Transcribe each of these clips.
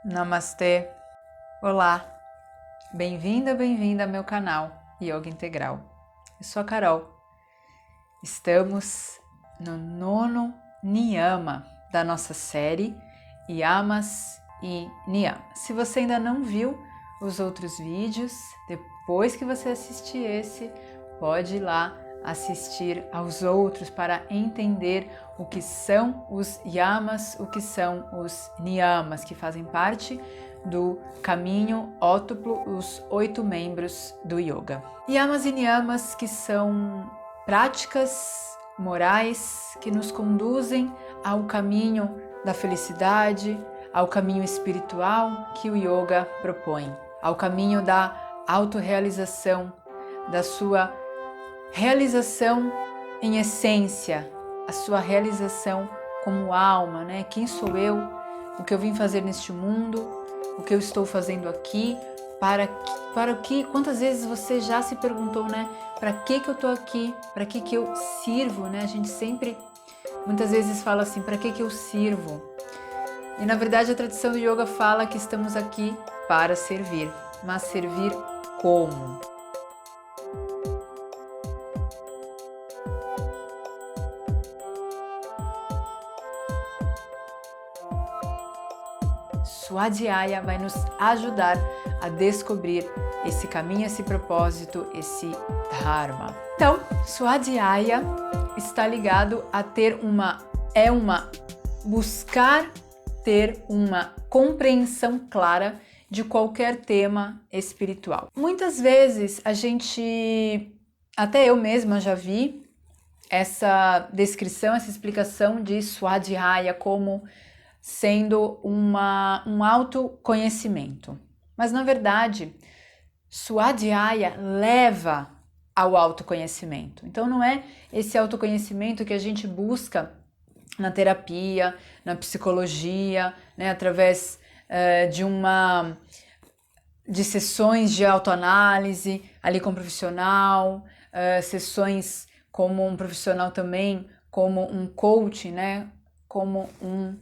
Namastê! Olá! Bem-vinda ao meu canal Yoga Integral. Eu sou a Carol. Estamos no 9º Niyama da nossa série Yamas e Niyamas. Se você ainda não viu os outros vídeos, depois que você assistir esse, pode ir lá assistir aos outros para entender o que são os yamas, o que são os niyamas, que fazem parte do caminho ótuplo, os 8 membros do yoga. Yamas e niyamas, que são práticas morais que nos conduzem ao caminho da felicidade, ao caminho espiritual que o yoga propõe, ao caminho da autorrealização, da sua realização em essência, a sua realização como alma, né? Quem sou eu? O que eu vim fazer neste mundo? O que eu estou fazendo aqui? Para o que? Quantas vezes você já se perguntou, né? Para que eu estou aqui? Para que eu sirvo, né? A gente sempre, muitas vezes fala assim, para que eu sirvo? E na verdade a tradição do yoga fala que estamos aqui para servir, mas servir como? Swadhyaya vai nos ajudar a descobrir esse caminho, esse propósito, esse Dharma. Então, Swadhyaya está ligado a buscar ter uma compreensão clara de qualquer tema espiritual. Muitas vezes até eu mesma já vi essa descrição, essa explicação de Swadhyaya como sendo um autoconhecimento. Mas, na verdade, Swadhyaya leva ao autoconhecimento. Então, não é esse autoconhecimento que a gente busca na terapia, na psicologia, né, através de sessões de autoanálise ali com o profissional, sessões como um profissional também, como um coach, né, como um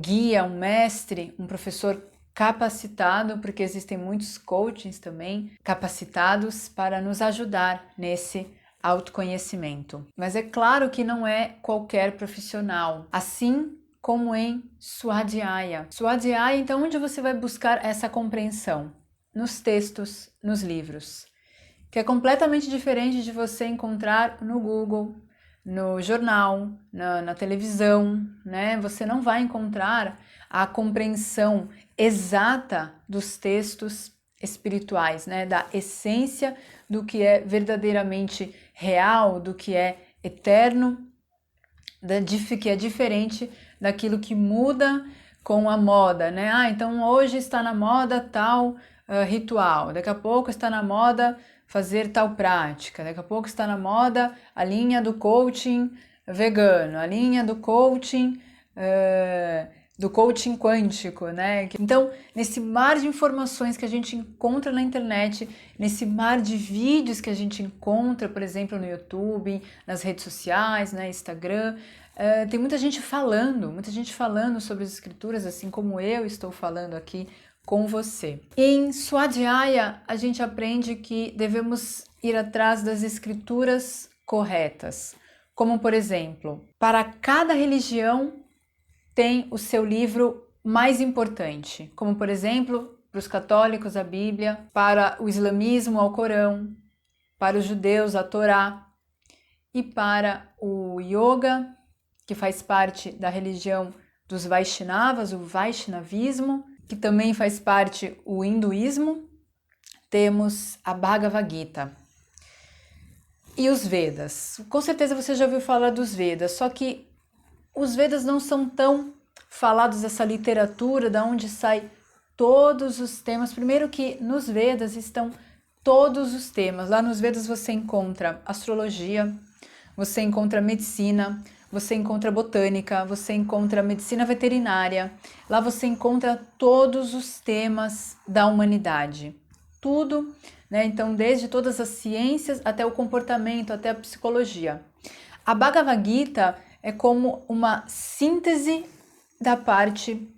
guia, um mestre, um professor capacitado, porque existem muitos coachings também capacitados para nos ajudar nesse autoconhecimento. Mas é claro que não é qualquer profissional, assim como em Swadhyaya. Swadhyaya, então, onde você vai buscar essa compreensão? Nos textos, nos livros, que é completamente diferente de você encontrar no Google, no jornal, na televisão, né? Você não vai encontrar a compreensão exata dos textos espirituais, né? Da essência do que é verdadeiramente real, do que é eterno, que é diferente daquilo que muda com a moda, né? Então hoje está na moda tal ritual, daqui a pouco está na moda fazer tal prática, daqui a pouco está na moda a linha do coaching vegano, a linha do coaching quântico, né? Então, nesse mar de informações que a gente encontra na internet, nesse mar de vídeos que a gente encontra, por exemplo, no YouTube, nas redes sociais, né, Instagram, tem muita gente falando sobre as escrituras, assim como eu estou falando aqui com você. Em Swadhyaya, a gente aprende que devemos ir atrás das escrituras corretas, como, por exemplo, para cada religião tem o seu livro mais importante, como, por exemplo, para os católicos, a Bíblia, para o islamismo, o Alcorão, para os judeus, a Torá, e para o yoga, que faz parte da religião dos Vaishnavas, o Vaishnavismo, que também faz parte o hinduísmo, temos a Bhagavad Gita. E os Vedas. Com certeza você já ouviu falar dos Vedas, só que os Vedas não são tão falados, essa literatura, da onde sai todos os temas. Primeiro que nos Vedas estão todos os temas. Lá nos Vedas você encontra astrologia, você encontra medicina, você encontra botânica, você encontra medicina veterinária. Lá você encontra todos os temas da humanidade. Tudo, né? Então, desde todas as ciências até o comportamento, até a psicologia. A Bhagavad Gita é como uma síntese da parte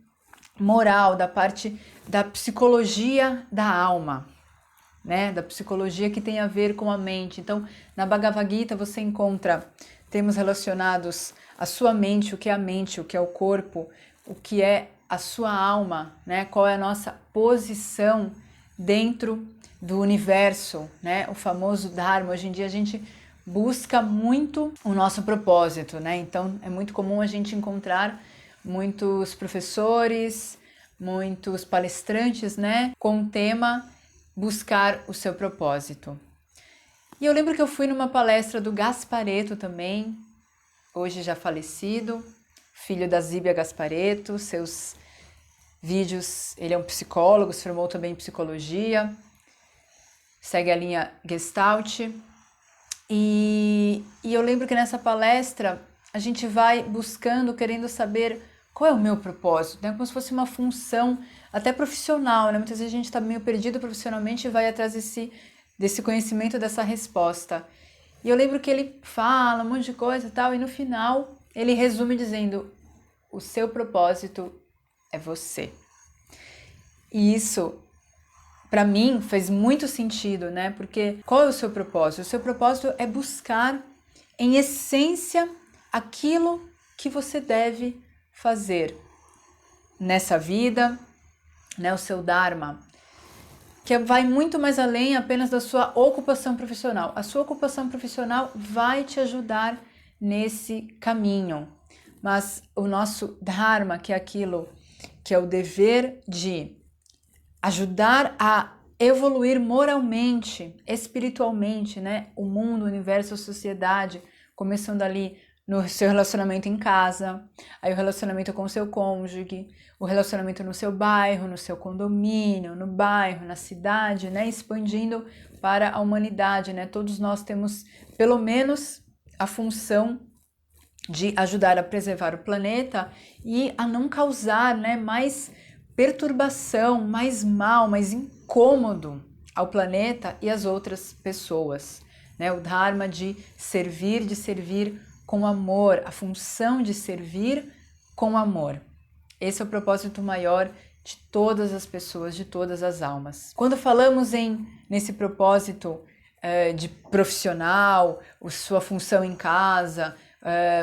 moral, da parte da psicologia da alma, né? Da psicologia que tem a ver com a mente. Então, na Bhagavad Gita você encontra temas relacionados à sua mente, o que é a mente, o que é o corpo, o que é a sua alma, né? Qual é a nossa posição dentro do universo, né? O famoso Dharma. Hoje em dia a gente busca muito o nosso propósito, né? Então é muito comum a gente encontrar muitos professores, muitos palestrantes, né? Com o tema buscar o seu propósito. E eu lembro que eu fui numa palestra do Gasparetto também, hoje já falecido, filho da Zíbia Gasparetto. Seus vídeos, ele é um psicólogo, se formou também em psicologia, segue a linha Gestalt. E eu lembro que nessa palestra a gente vai buscando, querendo saber qual é o meu propósito, né? Como se fosse uma função até profissional, né? Muitas vezes a gente está meio perdido profissionalmente e vai atrás desse conhecimento, dessa resposta. E eu lembro que ele fala um monte de coisa e tal, e no final ele resume dizendo: o seu propósito é você. E isso, para mim, fez muito sentido, né? Porque qual é o seu propósito? O seu propósito é buscar, em essência, aquilo que você deve fazer nessa vida, né? O seu Dharma, que vai muito mais além apenas da sua ocupação profissional. A sua ocupação profissional vai te ajudar nesse caminho, mas o nosso Dharma, que é aquilo que é o dever de ajudar a evoluir moralmente, espiritualmente, né? O mundo, o universo, a sociedade, começando ali no seu relacionamento em casa, aí o relacionamento com o seu cônjuge, o relacionamento no seu bairro, no seu condomínio, no bairro, na cidade, né? Expandindo para a humanidade, né? Todos nós temos, pelo menos, a função de ajudar a preservar o planeta e a não causar, né, mais perturbação, mais mal, mais incômodo ao planeta e às outras pessoas, né? O Dharma de servir com amor, a função de servir com amor. Esse é o propósito maior de todas as pessoas, de todas as almas. Quando falamos nesse propósito de profissional, a sua função em casa,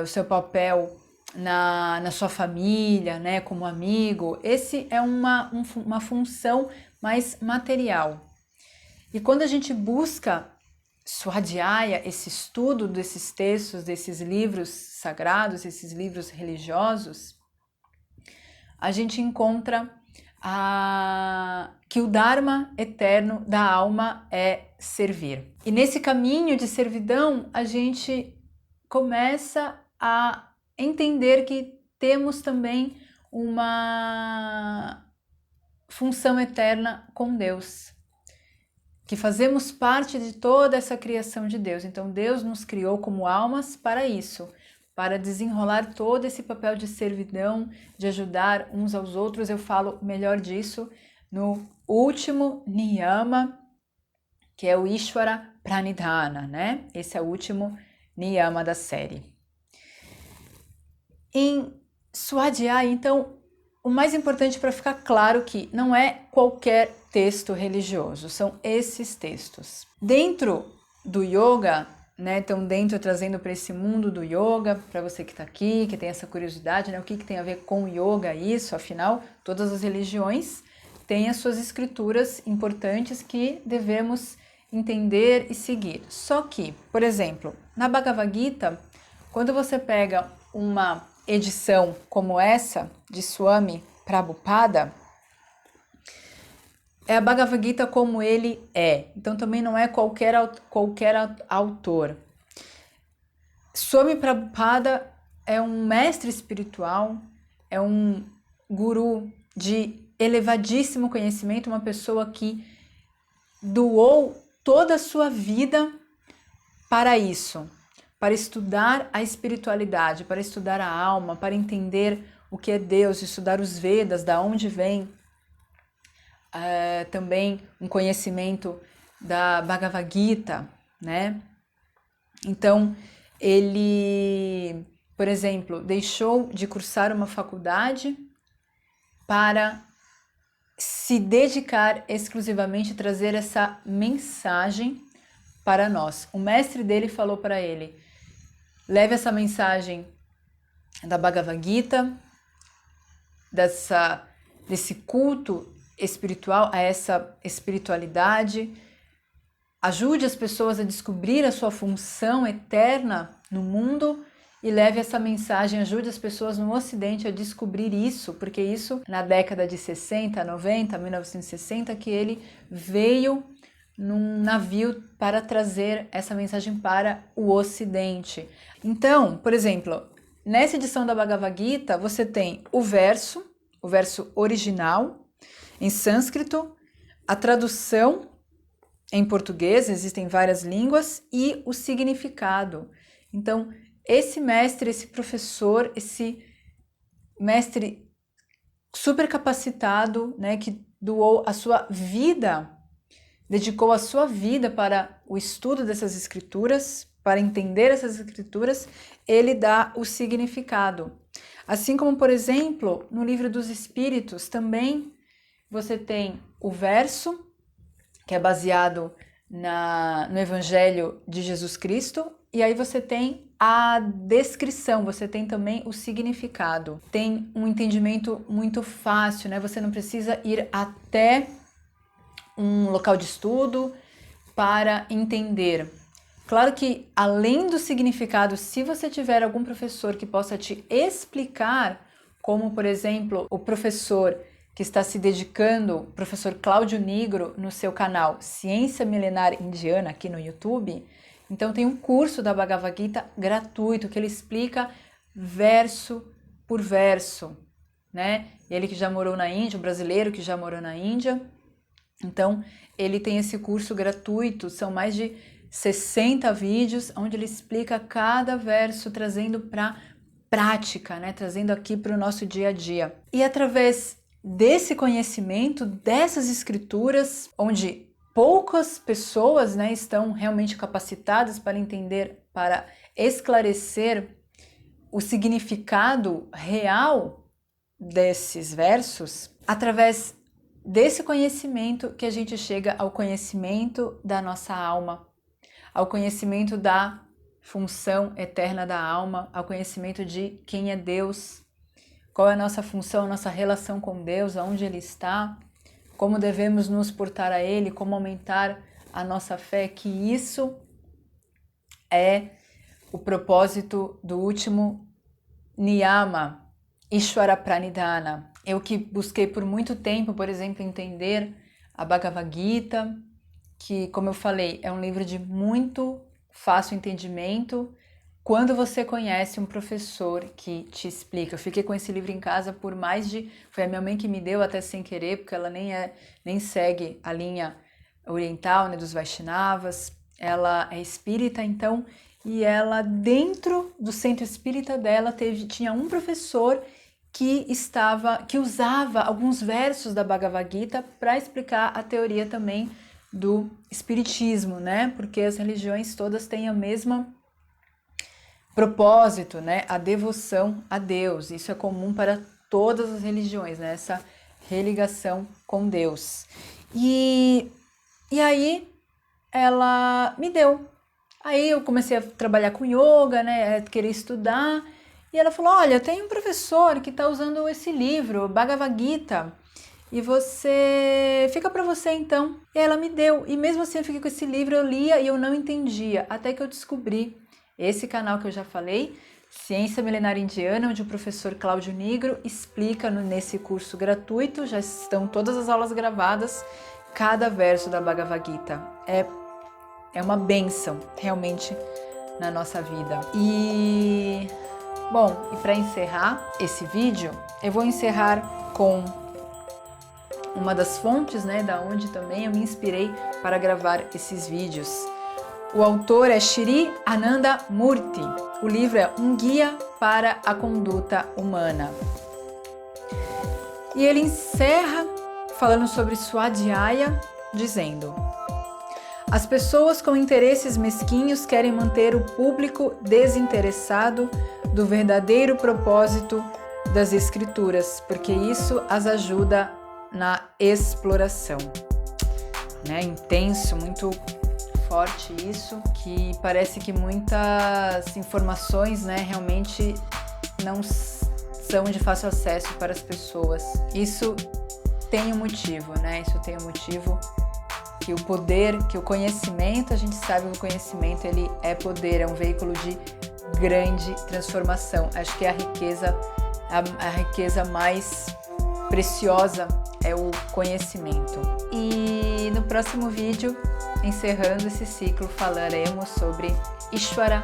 o seu papel na sua família, né, como amigo, esse é uma função mais material. E quando a gente busca Swadhyaya, esse estudo desses textos, desses livros sagrados, esses livros religiosos, a gente encontra que o Dharma eterno da alma é servir. E nesse caminho de servidão, a gente começa a entender que temos também uma função eterna com Deus, que fazemos parte de toda essa criação de Deus. Então Deus nos criou como almas para isso, para desenrolar todo esse papel de servidão, de ajudar uns aos outros. Eu falo melhor disso no último niyama, que é o Ishvara Pranidhana, né? Esse é o último niyama da série. Em Swadhyaya, então, o mais importante para ficar claro que não é qualquer texto religioso, são esses textos. Dentro do yoga, né, então trazendo para esse mundo do yoga, para você que está aqui, que tem essa curiosidade, né, o que tem a ver com yoga isso, afinal, todas as religiões têm as suas escrituras importantes que devemos entender e seguir. Só que, por exemplo, na Bhagavad Gita, quando você pega uma edição como essa, de Swami Prabhupada, é a Bhagavad Gita como ele é. Então também não é qualquer autor. Swami Prabhupada é um mestre espiritual, é um guru de elevadíssimo conhecimento, uma pessoa que doou toda a sua vida para isso, para estudar a espiritualidade, para estudar a alma, para entender o que é Deus, estudar os Vedas, da onde vem também um conhecimento da Bhagavad Gita, né? Então, ele, por exemplo, deixou de cursar uma faculdade para se dedicar exclusivamente a trazer essa mensagem para nós. O mestre dele falou para ele: leve essa mensagem da Bhagavad Gita, desse culto espiritual, a essa espiritualidade, ajude as pessoas a descobrir a sua função eterna no mundo e leve essa mensagem, ajude as pessoas no Ocidente a descobrir isso, porque isso na década de 60, 90, 1960, que ele veio num navio para trazer essa mensagem para o Ocidente. Então, por exemplo, nessa edição da Bhagavad Gita, você tem o verso original em sânscrito, a tradução em português, existem várias línguas, e o significado. Então, esse mestre, esse professor, esse mestre super capacitado, né, que doou a sua vida, dedicou a sua vida para o estudo dessas escrituras, para entender essas escrituras, ele dá o significado. Assim como, por exemplo, no Livro dos Espíritos, também você tem o verso, que é baseado no Evangelho de Jesus Cristo, e aí você tem a descrição, você tem também o significado. Tem um entendimento muito fácil, né? Você não precisa ir até um local de estudo para entender. Claro que, além do significado, se você tiver algum professor que possa te explicar, como, por exemplo, o professor que está se dedicando, o professor Cláudio Nigro, no seu canal Ciência Milenar Indiana, aqui no YouTube, então tem um curso da Bhagavad Gita gratuito, que ele explica verso por verso, né? Ele que já morou na Índia, o brasileiro que já morou na Índia, então ele tem esse curso gratuito, são mais de 60 vídeos, onde ele explica cada verso, trazendo para prática, né? Trazendo aqui para o nosso dia a dia. E através desse conhecimento, dessas escrituras, onde poucas pessoas, né, estão realmente capacitadas para entender, para esclarecer o significado real desses versos, através desse conhecimento que a gente chega ao conhecimento da nossa alma, ao conhecimento da função eterna da alma, ao conhecimento de quem é Deus, qual é a nossa função, a nossa relação com Deus, aonde Ele está, como devemos nos portar a Ele, como aumentar a nossa fé, que isso é o propósito do último Niyama, Ishvara Pranidhana. Eu que busquei por muito tempo, por exemplo, entender a Bhagavad Gita, que, como eu falei, é um livro de muito fácil entendimento, quando você conhece um professor que te explica. Eu fiquei com esse livro em casa por foi a minha mãe que me deu, até sem querer, porque ela nem segue a linha oriental, né, dos Vaishnavas. Ela é espírita, então, e ela, dentro do centro espírita dela, tinha um professor que usava alguns versos da Bhagavad Gita para explicar a teoria também do espiritismo, né? Porque as religiões todas têm a mesma propósito, né? A devoção a Deus. Isso é comum para todas as religiões, né? Essa religação com Deus. E aí ela me deu. Aí eu comecei a trabalhar com yoga, né? Querer estudar. E ela falou: olha, tem um professor que está usando esse livro, Bhagavad Gita, e fica para você então. E ela me deu. E mesmo assim eu fiquei com esse livro, eu lia e eu não entendia, até que eu descobri esse canal que eu já falei, Ciência Milenar Indiana, onde o professor Cláudio Nigro explica nesse curso gratuito, já estão todas as aulas gravadas, cada verso da Bhagavad Gita. É uma bênção, realmente, na nossa vida. E para encerrar esse vídeo, eu vou encerrar com uma das fontes, né, da onde também eu me inspirei para gravar esses vídeos. O autor é Shri Ananda Murti. O livro é Um Guia para a Conduta Humana. E ele encerra falando sobre Swadhyaya, dizendo: as pessoas com interesses mesquinhos querem manter o público desinteressado do verdadeiro propósito das escrituras, porque isso as ajuda na exploração, né? Intenso, muito forte isso, que parece que muitas informações, né, realmente não são de fácil acesso para as pessoas. Isso tem um motivo, né? Isso tem um motivo, que o poder, que o conhecimento, a gente sabe que o conhecimento ele é poder, é um veículo de grande transformação. Acho que é a riqueza mais preciosa é o conhecimento. E no próximo vídeo, encerrando esse ciclo, falaremos sobre Ishvara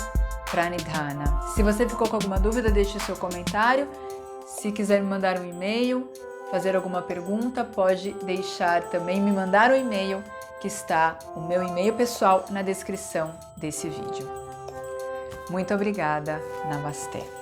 Pranidhana. Se você ficou com alguma dúvida, deixe o seu comentário. Se quiser me mandar um e-mail, fazer alguma pergunta, pode deixar também, me mandar um e-mail, que está o meu e-mail pessoal na descrição desse vídeo. Muito obrigada. Namastê.